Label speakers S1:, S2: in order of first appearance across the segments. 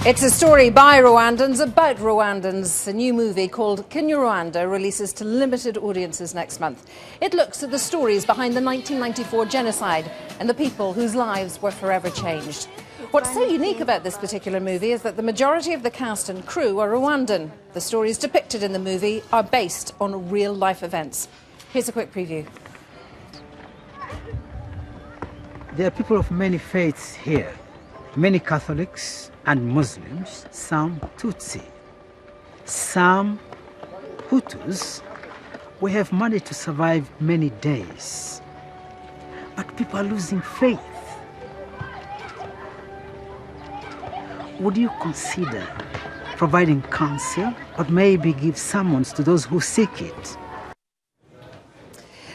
S1: It's a story by Rwandans about Rwandans. A new movie called Kinyarwanda releases to limited audiences next month. It looks at the stories behind the 1994 genocide and the people whose lives were forever changed. What's so unique about this particular movie is that the majority of the cast and crew are Rwandan. The stories depicted in the movie are based on real-life events. Here's a quick preview.
S2: There are people of many faiths here. Many Catholics and Muslims, some Tutsi, some Hutus. We have managed to survive many days, but people are losing faith. Would you consider providing counsel or maybe give summons to those who seek it?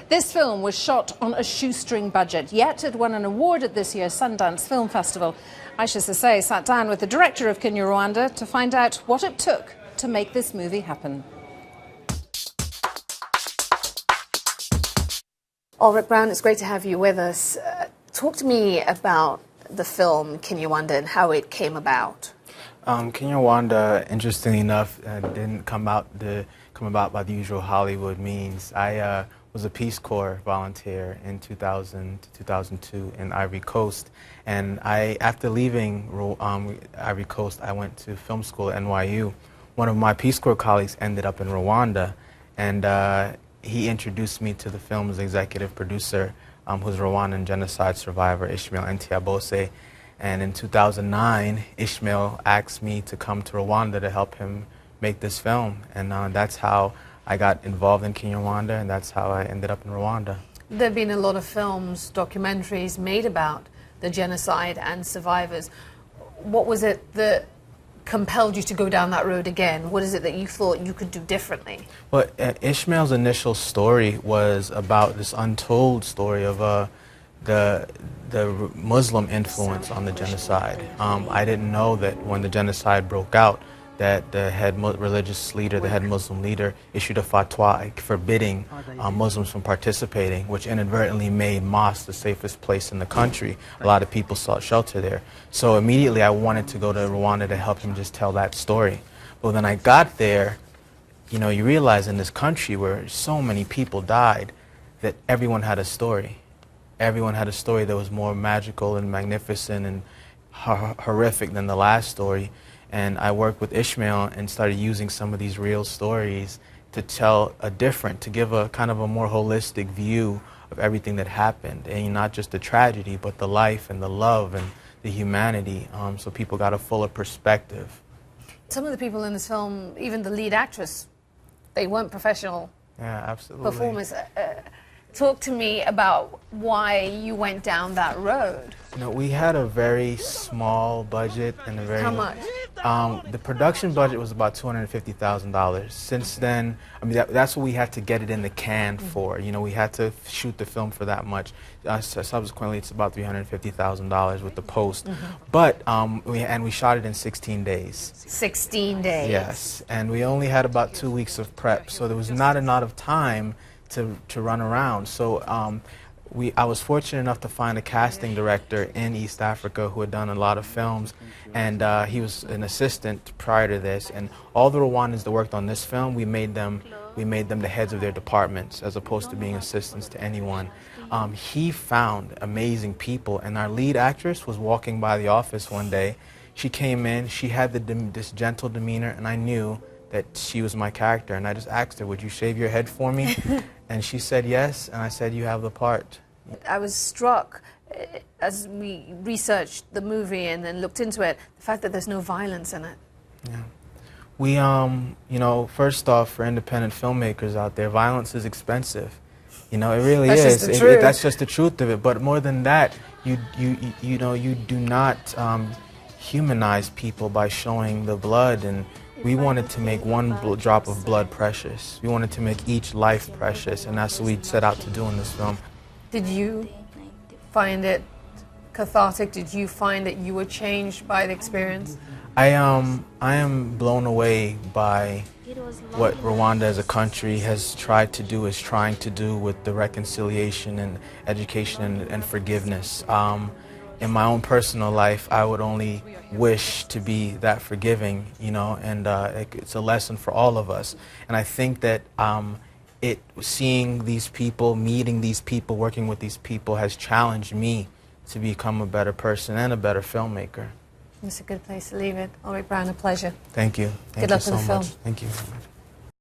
S1: This film was shot on a shoestring budget, yet it won an award at this year's Sundance Film Festival. Aisha Sase sat down with the director of Kinyarwanda to find out what it took to make this movie happen.
S3: Alrick Brown, it's great to have you with us. Talk to me about the film Kinyarwanda and how it came about.
S4: Kinyarwanda, interestingly enough, didn't come about by the usual Hollywood means. I was a Peace Corps volunteer in 2000 to 2002 in Ivory Coast, and after leaving Ivory Coast, I went to film school at NYU. One of my Peace Corps colleagues ended up in Rwanda, and he introduced me to the film's executive producer, who's a Rwandan genocide survivor, Ishmael Ntiabose. And in 2009, Ishmael asked me to come to Rwanda to help him make this film, and that's how I got involved in Kinyarwanda, and that's how I ended up in Rwanda.
S3: There have been a lot of films, documentaries made about the genocide and survivors. What was it that compelled you to go down that road again? What is it that you thought you could do differently?
S4: Well, Ishmael's initial story was about this untold story of the Muslim influence on the genocide. I didn't know that when the genocide broke out, that the head religious leader, the head Muslim leader, issued a fatwa forbidding Muslims from participating, which inadvertently made mosques the safest place in the country. A lot of people sought shelter there. So immediately I wanted to go to Rwanda to help him just tell that story. But when I got there, you know, you realize in this country where so many people died, that everyone had a story. Everyone had a story that was more magical and magnificent and horrific than the last story. And I worked with Ishmael and started using some of these real stories to tell to give a kind of a more holistic view of everything that happened. And not just the tragedy, but the life and the love and the humanity, so people got a fuller perspective.
S3: Some of the people in this film, even the lead actress, they weren't professional performers. Talk to me about why you went down that road.
S4: You know, we had a very small budget and a very...
S3: How much?
S4: The production budget was about $250,000. Since then, I mean, that's what we had to get it in the can for. You know, we had to shoot the film for that much. Subsequently, it's about $350,000 with the post. But we shot it in 16 days.
S3: 16 days.
S4: Yes, and we only had about 2 weeks of prep, so there was not a lot of time to run around. So I was fortunate enough to find a casting director in East Africa who had done a lot of films, and he was an assistant prior to this. And all the Rwandans that worked on this film, we made them the heads of their departments as opposed to being assistants to anyone. He found amazing people, and our lead actress was walking by the office one day. She came in, she had this gentle demeanor, and I knew that she was my character, and I just asked her, would you shave your head for me? And she said yes, and I said, you have the part.
S3: I was struck as we researched the movie and then looked into it, the fact that there's no violence in it.
S4: Yeah. We, you know, first off, for independent filmmakers out there, violence is expensive. You know, it really is.
S3: Just the truth.
S4: That's just the truth of it. But more than that, you know, you do not humanize people by showing the blood. And we wanted to make one drop of blood precious. We wanted to make each life precious, and that's what we set out to do in this film.
S3: Did you find it cathartic? Did you find that you were changed by the experience?
S4: I am blown away by what Rwanda as a country has tried to do, is trying to do with the reconciliation and education and forgiveness. in my own personal life, I would only wish to be that forgiving, you know, and it's a lesson for all of us. And I think that seeing these people, meeting these people, working with these people has challenged me to become a better person and a better filmmaker.
S3: It's a good place to leave it. Alrick Brown, a pleasure.
S4: Thank you.
S3: Good luck with the film.
S4: Thank you.